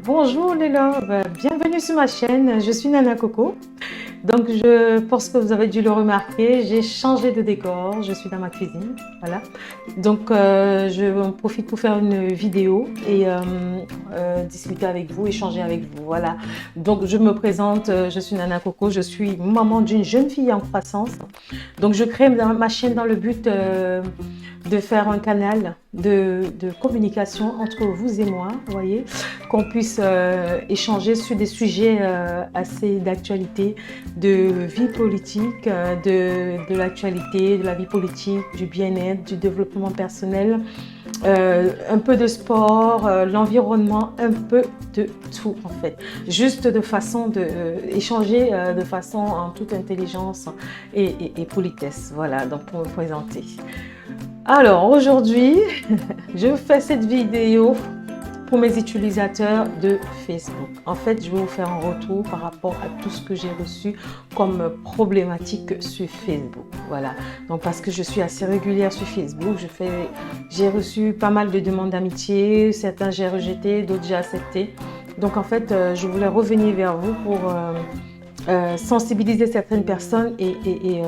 Bonjour les loves, bienvenue sur ma chaîne, je suis Nana Coco. Donc je pense que vous avez dû le remarquer, j'ai changé de décor, je suis dans ma cuisine, voilà. Donc je en profite pour faire une vidéo et discuter avec vous, échanger avec vous, voilà. Donc je me présente, je suis Nana Coco, je suis maman d'une jeune fille en croissance. Donc je crée ma chaîne dans le but de faire un canal de communication entre vous et moi, vous voyez, qu'on puisse échanger sur des sujets assez d'actualité, de vie politique, de l'actualité, de la vie politique, du bien-être, du développement personnel, un peu de sport, l'environnement, un peu de tout en fait. Juste de façon échanger de façon en toute intelligence et politesse, voilà, donc pour me présenter. Alors aujourd'hui, je fais cette vidéo pour mes utilisateurs de Facebook. En fait, je vais vous faire un retour par rapport à tout ce que j'ai reçu comme problématique sur Facebook. Voilà. Donc, parce que je suis assez régulière sur Facebook, j'ai reçu pas mal de demandes d'amitié. Certains j'ai rejeté, d'autres j'ai accepté. Donc, en fait, je voulais revenir vers vous pour sensibiliser certaines personnes et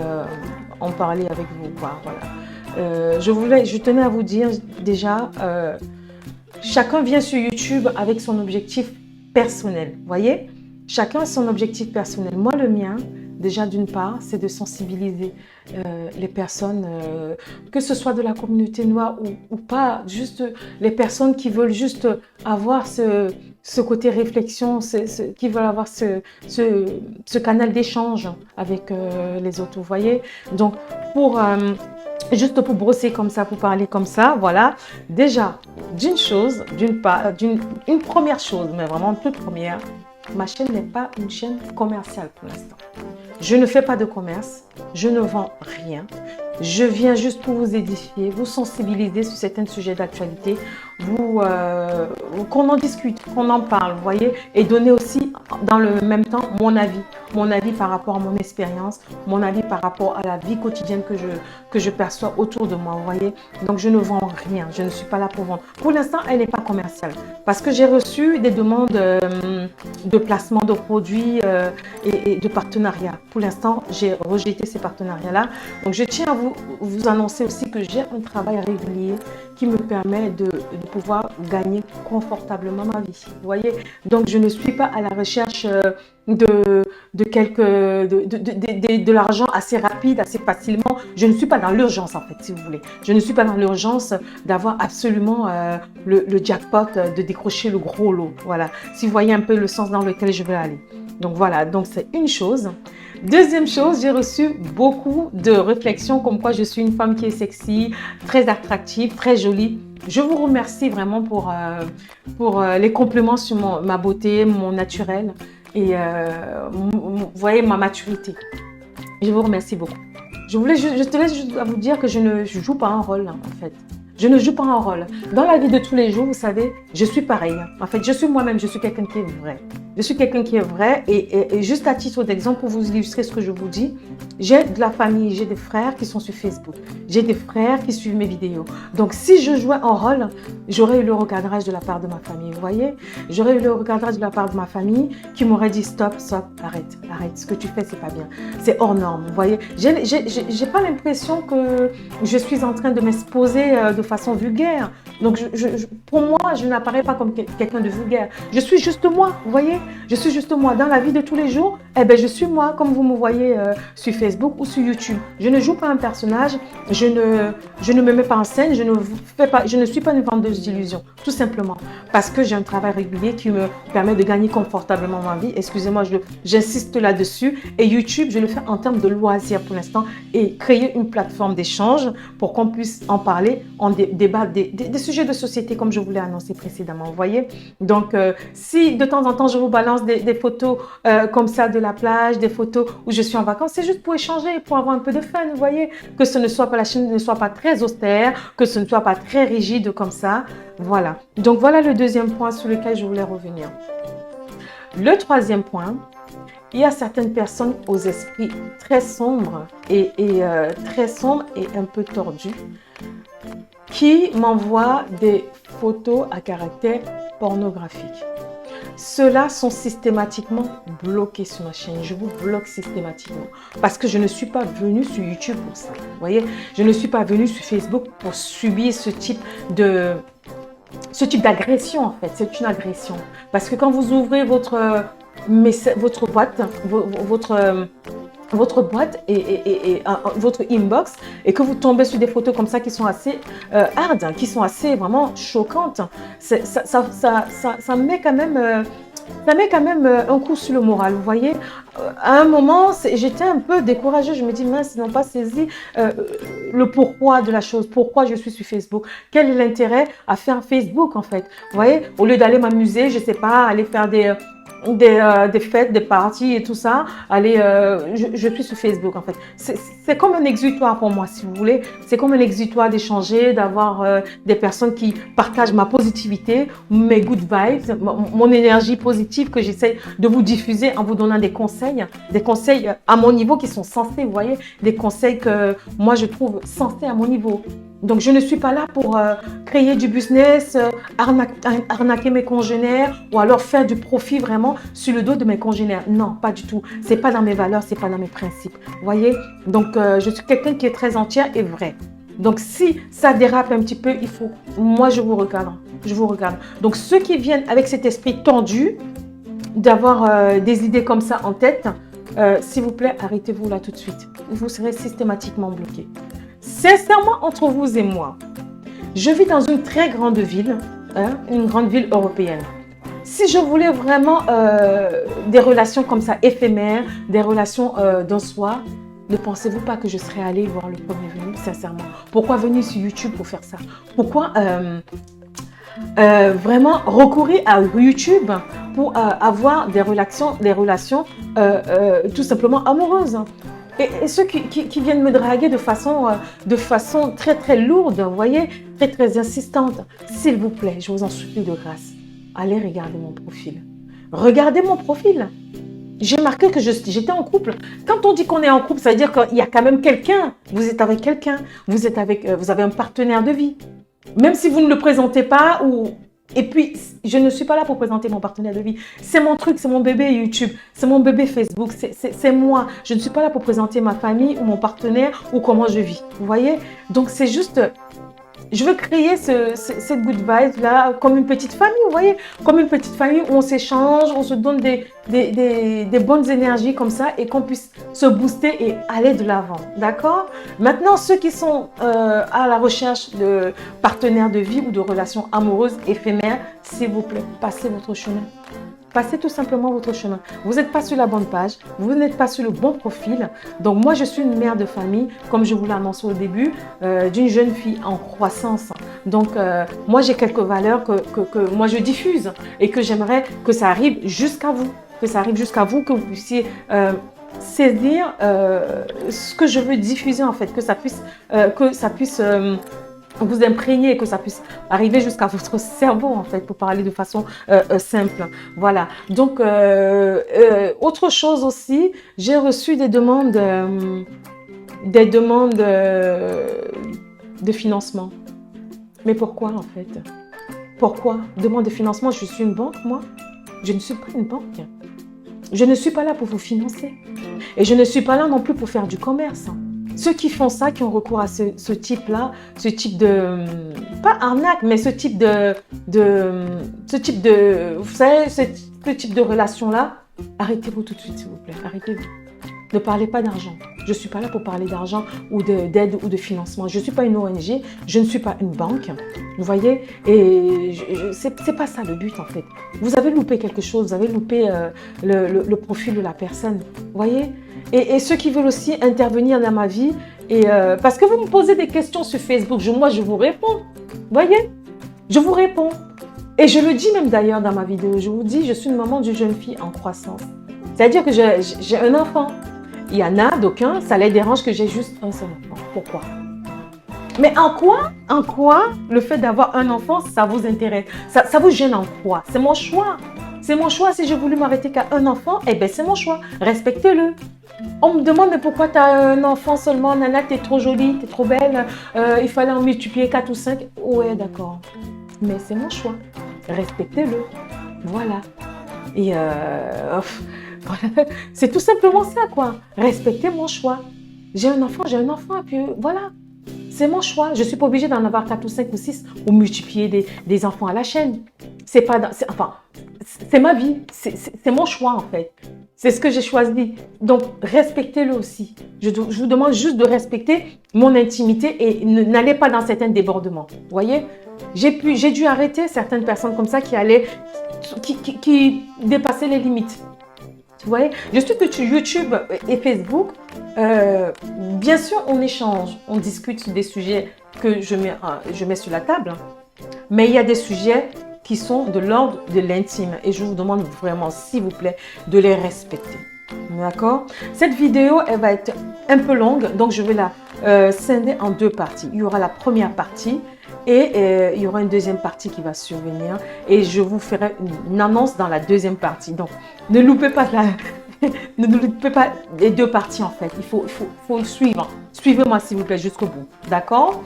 en parler avec vous, quoi. Voilà. Je tenais à vous dire déjà, chacun vient sur YouTube avec son objectif personnel, vous voyez? Chacun a son objectif personnel. Moi, le mien, déjà d'une part, c'est de sensibiliser les personnes, que ce soit de la communauté noire ou pas, juste les personnes qui veulent juste avoir ce côté réflexion, qui veulent avoir ce canal d'échange avec les autres, vous voyez? Donc, juste pour brosser comme ça, pour parler comme ça, voilà. Déjà, une première chose, mais vraiment toute première, ma chaîne n'est pas une chaîne commerciale pour l'instant. Je ne fais pas de commerce, je ne vends rien. Je viens juste pour vous édifier, vous sensibiliser sur certains sujets d'actualité, qu'on en discute, qu'on en parle, vous voyez, et donner aussi dans le même temps mon avis par rapport à mon expérience, mon avis par rapport à la vie quotidienne que je perçois autour de moi, vous voyez. Donc je ne vends rien, je ne suis pas là pour vendre. Pour l'instant, elle n'est pas commerciale parce que j'ai reçu des demandes de placement de produits et de partenariats. Pour l'instant, j'ai rejeté ces partenariats-là. Donc je tiens à vous annoncer aussi que j'ai un travail régulier qui me permet de pouvoir gagner confortablement ma vie. Vous voyez, donc je ne suis pas à la recherche de l'argent assez rapide, assez facilement. Je ne suis pas dans l'urgence en fait, si vous voulez. Je ne suis pas dans l'urgence d'avoir absolument le jackpot, de décrocher le gros lot. Voilà, si vous voyez un peu le sens dans lequel je veux aller. Donc voilà, donc c'est une chose. Deuxième chose, j'ai reçu beaucoup de réflexions comme quoi je suis une femme qui est sexy, très attractive, très jolie. Je vous remercie vraiment pour les compliments sur ma beauté, mon naturel et vous voyez ma maturité. Je vous remercie beaucoup. Je tenais juste à vous dire que je ne joue pas un rôle en fait. Je ne joue pas un rôle. Dans la vie de tous les jours, vous savez, je suis pareille. En fait, je suis moi-même, je suis quelqu'un qui est vrai. Je suis quelqu'un qui est vrai et juste à titre d'exemple, pour vous illustrer ce que je vous dis, j'ai de la famille, j'ai des frères qui sont sur Facebook. J'ai des frères qui suivent mes vidéos. Donc, si je jouais un rôle, j'aurais eu le recadrage de la part de ma famille, vous voyez? J'aurais eu le recadrage de la part de ma famille qui m'aurait dit stop, arrête, ce que tu fais, c'est pas bien. C'est hors norme, vous voyez? J'ai pas l'impression que je suis en train de m'exposer de façon vulgaire. Donc, pour moi, je n'apparais pas comme quelqu'un de vulgaire. Je suis juste moi, vous voyez? Je suis juste moi. Dans la vie de tous les jours, eh ben, je suis moi, comme vous me voyez sur Facebook ou sur YouTube. Je ne joue pas un personnage, je ne me mets pas en scène, je ne suis pas une vendeuse d'illusions, tout simplement. Parce que j'ai un travail régulier qui me permet de gagner confortablement ma vie. Excusez-moi, j'insiste là-dessus. Et YouTube, je le fais en termes de loisirs pour l'instant et créer une plateforme d'échange pour qu'on puisse en parler, en débattre des sujets de société comme je vous l'ai annoncé précédemment, vous voyez. Donc, si de temps en temps je vous balance des photos comme ça de la plage, des photos où je suis en vacances, c'est juste pour échanger, pour avoir un peu de fun, vous voyez. Que ce ne soit pas, la chaîne ne soit pas très austère, que ce ne soit pas très rigide comme ça, voilà. Donc, voilà le deuxième point sur lequel je voulais revenir. Le troisième point, il y a certaines personnes aux esprits très sombres et un peu tordus qui m'envoient des photos à caractère pornographiques. Ceux-là sont systématiquement bloqués sur ma chaîne. Je vous bloque systématiquement parce que je ne suis pas venue sur YouTube pour ça. Vous voyez, je ne suis pas venue sur Facebook pour subir ce type d'agression en fait. C'est une agression parce que quand vous ouvrez votre boîte, votre boîte et votre inbox et que vous tombez sur des photos comme ça qui sont assez hard, qui sont assez vraiment choquantes, ça met quand même un coup sur le moral, vous voyez. À un moment, j'étais un peu découragée. Je me dis, mince, ils n'ont pas saisi le pourquoi de la chose. Pourquoi je suis sur Facebook? Quel est l'intérêt à faire Facebook, en fait? Vous voyez, au lieu d'aller m'amuser, je ne sais pas, aller faire des fêtes, des parties et tout ça, je suis sur Facebook en fait. C'est comme un exutoire pour moi, si vous voulez. C'est comme un exutoire d'échanger, d'avoir des personnes qui partagent ma positivité, mes good vibes, mon énergie positive que j'essaie de vous diffuser en vous donnant des conseils à mon niveau qui sont sensés, vous voyez, des conseils que moi je trouve sensés à mon niveau. Donc, je ne suis pas là pour créer du business, arnaquer mes congénères ou alors faire du profit vraiment sur le dos de mes congénères. Non, pas du tout. Ce n'est pas dans mes valeurs, ce n'est pas dans mes principes. Vous voyez? Donc, je suis quelqu'un qui est très entière et vrai. Donc, si ça dérape un petit peu, moi, je vous regarde. Je vous regarde. Donc, ceux qui viennent avec cet esprit tendu, d'avoir des idées comme ça en tête, s'il vous plaît, arrêtez-vous là tout de suite. Vous serez systématiquement bloqué. Sincèrement, entre vous et moi, je vis dans une très grande ville, une grande ville européenne. Si je voulais vraiment des relations comme ça éphémères, des relations d'un soir, ne pensez-vous pas que je serais allée voir le premier venu, sincèrement? Pourquoi venir sur YouTube pour faire ça? Pourquoi vraiment recourir à YouTube pour avoir des relations tout simplement amoureuses? Et ceux qui viennent me draguer de façon très très lourde, vous voyez, très très insistante, s'il vous plaît, je vous en supplie de grâce, allez regarder mon profil. Regardez mon profil. J'ai marqué que j'étais en couple. Quand on dit qu'on est en couple, ça veut dire qu'il y a quand même quelqu'un. Vous êtes avec quelqu'un, vous avez un partenaire de vie. Même si vous ne le présentez pas Et puis, je ne suis pas là pour présenter mon partenaire de vie. C'est mon truc, c'est mon bébé YouTube, c'est mon bébé Facebook, c'est moi. Je ne suis pas là pour présenter ma famille ou mon partenaire ou comment je vis. Vous voyez? Donc, c'est juste... Je veux créer cette good vibe là comme une petite famille, vous voyez, comme une petite famille où on s'échange, on se donne des bonnes énergies comme ça et qu'on puisse se booster et aller de l'avant, d'accord? Maintenant, ceux qui sont à la recherche de partenaires de vie ou de relations amoureuses éphémères, s'il vous plaît, passez votre chemin. Passez tout simplement votre chemin. Vous n'êtes pas sur la bonne page, vous n'êtes pas sur le bon profil. Donc moi, je suis une mère de famille, comme je vous l'ai annoncé au début, d'une jeune fille en croissance. Donc moi, j'ai quelques valeurs que moi, je diffuse et que j'aimerais que ça arrive jusqu'à vous. Que ça arrive jusqu'à vous, que vous puissiez saisir ce que je veux diffuser en fait, que ça puisse vous imprégner, que ça puisse arriver jusqu'à votre cerveau en fait, pour parler de façon simple. Voilà. Donc, autre chose aussi, j'ai reçu des demandes de financement. Mais pourquoi en fait? Pourquoi? Demande de financement, je suis une banque moi? Je ne suis pas une banque. Je ne suis pas là pour vous financer. Et je ne suis pas là non plus pour faire du commerce. Ceux qui font ça, qui ont recours à ce type-là, ce type de, pas arnaque, mais ce type de vous savez, ce type de relation-là, arrêtez-vous tout de suite, s'il vous plaît, arrêtez-vous. Ne parlez pas d'argent. Je ne suis pas là pour parler d'argent ou d'aide ou de financement. Je ne suis pas une ONG, je ne suis pas une banque. Vous voyez? Et c'est pas ça le but en fait. Vous avez loupé quelque chose, vous avez loupé le profil de la personne. Vous voyez? Et ceux qui veulent aussi intervenir dans ma vie, parce que vous me posez des questions sur Facebook, moi je vous réponds. Vous voyez? Je vous réponds. Et je le dis même d'ailleurs dans ma vidéo, je vous dis, je suis une maman d'une jeune fille en croissance. C'est-à-dire que j'ai un enfant. Il y en a d'aucuns, ça les dérange que j'ai juste un seul enfant. Pourquoi? Mais en quoi le fait d'avoir un enfant, ça vous intéresse? Ça vous gêne en quoi? C'est mon choix. C'est mon choix. Si j'ai voulu m'arrêter qu'à un enfant, eh bien c'est mon choix. Respectez-le. On me demande mais pourquoi tu as un enfant seulement, Nana, tu es trop jolie, tu es trop belle, il fallait en multiplier 4 ou 5. Ouais, d'accord. Mais c'est mon choix. respectez-le. Voilà. Et voilà. C'est tout simplement ça, quoi. Respectez mon choix. J'ai un enfant, et puis voilà. C'est mon choix. Je ne suis pas obligée d'en avoir 4 ou 5 ou 6 ou multiplier des enfants à la chaîne. C'est pas, enfin, c'est ma vie. C'est mon choix, en fait. C'est ce que j'ai choisi. Donc, respectez-le aussi. Je vous demande juste de respecter mon intimité et n'allez pas dans certains débordements. Vous voyez? J'ai dû arrêter certaines personnes comme ça qui dépassaient les limites. Vous voyez? Je suis que sur YouTube et Facebook, bien sûr, on échange, on discute des sujets que je mets sur la table, mais il y a des sujets qui sont de l'ordre de l'intime et je vous demande vraiment, s'il vous plaît, de les respecter. D'accord? Cette vidéo, elle va être un peu longue, donc je vais la scinder en 2 parties. Il y aura la première partie et il y aura une deuxième partie qui va survenir et je vous ferai une annonce dans la deuxième partie. Donc, ne loupez pas ne loupez pas les 2 parties en fait. Il faut le suivre. Suivez-moi s'il vous plaît jusqu'au bout. D'accord?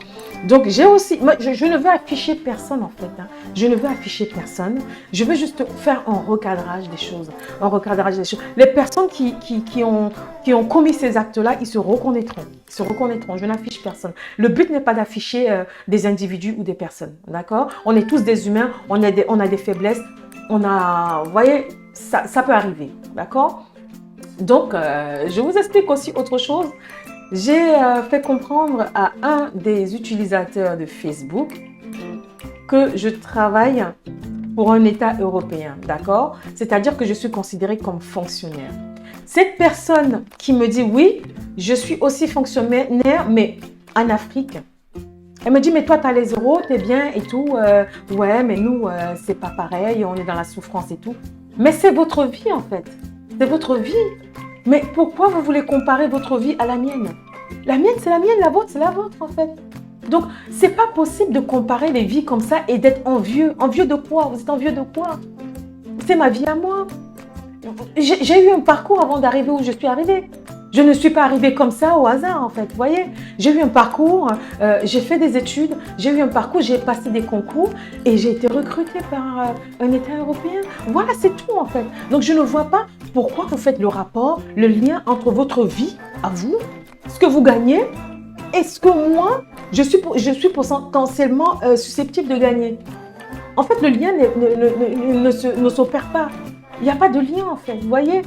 Donc, j'ai aussi, je ne veux afficher personne en fait. Hein. Je ne veux afficher personne. Je veux juste faire un recadrage des choses. Un recadrage des choses. Les personnes qui ont commis ces actes-là, ils se reconnaîtront. Ils se reconnaîtront. Je n'affiche personne. Le but n'est pas d'afficher des individus ou des personnes. D'accord? On est tous des humains. On a des faiblesses. Vous voyez, ça peut arriver. D'accord? Donc, je vous explique aussi autre chose. J'ai fait comprendre à un des utilisateurs de Facebook que je travaille pour un État européen, d'accord? C'est-à-dire que je suis considérée comme fonctionnaire. Cette personne qui me dit oui, je suis aussi fonctionnaire, mais en Afrique. Elle me dit, mais toi, tu as les euros, tu es bien et tout. Ouais, mais nous, c'est pas pareil, on est dans la souffrance et tout. Mais c'est votre vie, en fait. C'est votre vie. Mais pourquoi vous voulez comparer votre vie à la mienne? La mienne, c'est la mienne, la vôtre, c'est la vôtre, en fait. Donc, c'est pas possible de comparer les vies comme ça et d'être envieux. Envieux de quoi? Vous êtes envieux de quoi? C'est ma vie à moi. J'ai eu un parcours avant d'arriver où je suis arrivée. Je ne suis pas arrivée comme ça au hasard, en fait, vous voyez. J'ai eu un parcours, j'ai fait des études, j'ai eu un parcours, j'ai passé des concours et j'ai été recrutée par un État européen. Voilà, c'est tout, en fait. Donc, je ne vois pas pourquoi vous faites le rapport, le lien entre votre vie, à vous, ce que vous gagnez, et ce que moi, je suis potentiellement susceptible de gagner. En fait, le lien ne s'opère pas. Il n'y a pas de lien, en fait, vous voyez.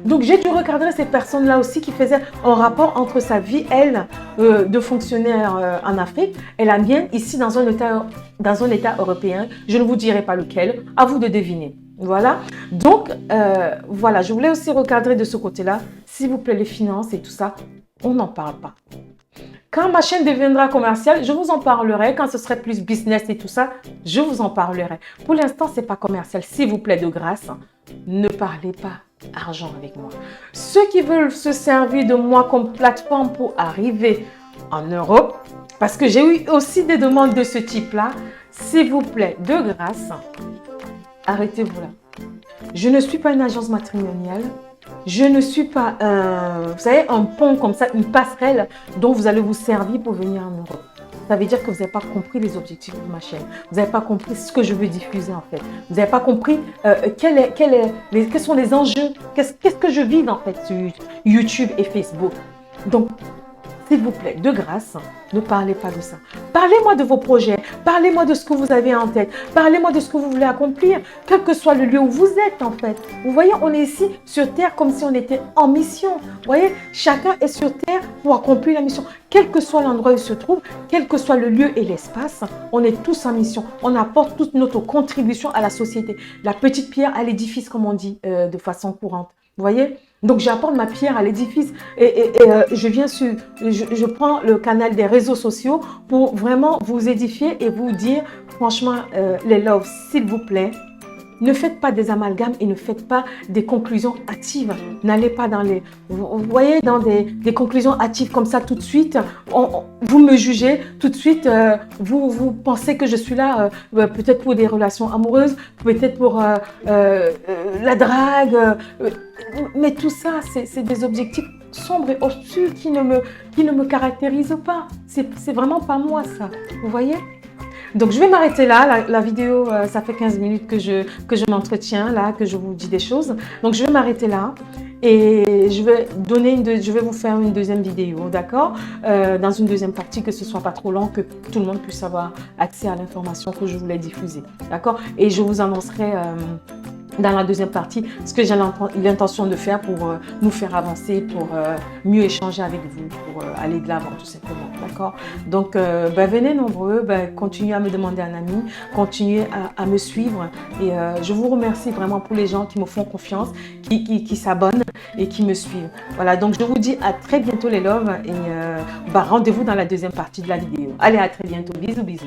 Donc, j'ai dû recadrer ces personnes-là aussi qui faisaient un rapport entre sa vie, elle, de fonctionnaire en Afrique, et la mienne, ici, dans un État européen. Je ne vous dirai pas lequel, à vous de deviner. Voilà. Donc, voilà, je voulais aussi recadrer de ce côté-là. S'il vous plaît, les finances et tout ça, on n'en parle pas. Quand ma chaîne deviendra commerciale, je vous en parlerai. Quand ce serait plus business et tout ça, je vous en parlerai. Pour l'instant, ce n'est pas commercial. S'il vous plaît, de grâce, ne parlez pas argent avec moi. Ceux qui veulent se servir de moi comme plateforme pour arriver en Europe, parce que j'ai eu aussi des demandes de ce type-là, s'il vous plaît, de grâce, arrêtez-vous là. Je ne suis pas une agence matrimoniale. Je ne suis pas, vous savez, un pont comme ça, une passerelle dont vous allez vous servir pour venir en Europe. Ça veut dire que vous n'avez pas compris les objectifs de ma chaîne. Vous n'avez pas compris ce que je veux diffuser en fait. Vous n'avez pas compris quels sont les enjeux, qu'est-ce que je vis en fait sur YouTube et Facebook. Donc, s'il vous plaît, de grâce, ne parlez pas de ça. Parlez-moi de vos projets, parlez-moi de ce que vous avez en tête, parlez-moi de ce que vous voulez accomplir, quel que soit le lieu où vous êtes en fait. Vous voyez, on est ici sur Terre comme si on était en mission. Vous voyez, chacun est sur Terre pour accomplir la mission. Quel que soit l'endroit où il se trouve, quel que soit le lieu et l'espace, on est tous en mission. On apporte toute notre contribution à la société. La petite pierre à l'édifice, comme on dit de façon courante. Vous voyez? Donc, j'apporte ma pierre à l'édifice et je prends le canal des réseaux sociaux pour vraiment vous édifier et vous dire, franchement, les loves, s'il vous plaît, ne faites pas des amalgames et ne faites pas des conclusions hâtives. N'allez pas dans vous voyez, dans des conclusions hâtives comme ça tout de suite. Vous me jugez tout de suite. Vous pensez que je suis là peut-être pour des relations amoureuses, peut-être pour la drague. Mais tout ça, c'est des objectifs sombres et obscurs qui ne me caractérisent pas. C'est vraiment pas moi ça. Vous voyez? Donc, je vais m'arrêter là. La vidéo, ça fait 15 minutes que je m'entretiens là, que je vous dis des choses. Donc, je vais m'arrêter là. Et je vais vous faire une deuxième vidéo, d'accord? Dans une deuxième partie, que ce soit pas trop long, que tout le monde puisse avoir accès à l'information que je voulais diffuser, d'accord? Et je vous annoncerai dans la deuxième partie ce que j'ai l'intention de faire pour nous faire avancer, pour mieux échanger avec vous, pour aller de l'avant tout simplement, d'accord? Donc venez nombreux, continuez à me demander un ami, continuez à me suivre et je vous remercie vraiment pour les gens qui me font confiance, qui s'abonnent et qui me suivent. Voilà, donc je vous dis à très bientôt les loves et rendez-vous dans la deuxième partie de la vidéo. Allez, à très bientôt, bisous bisous.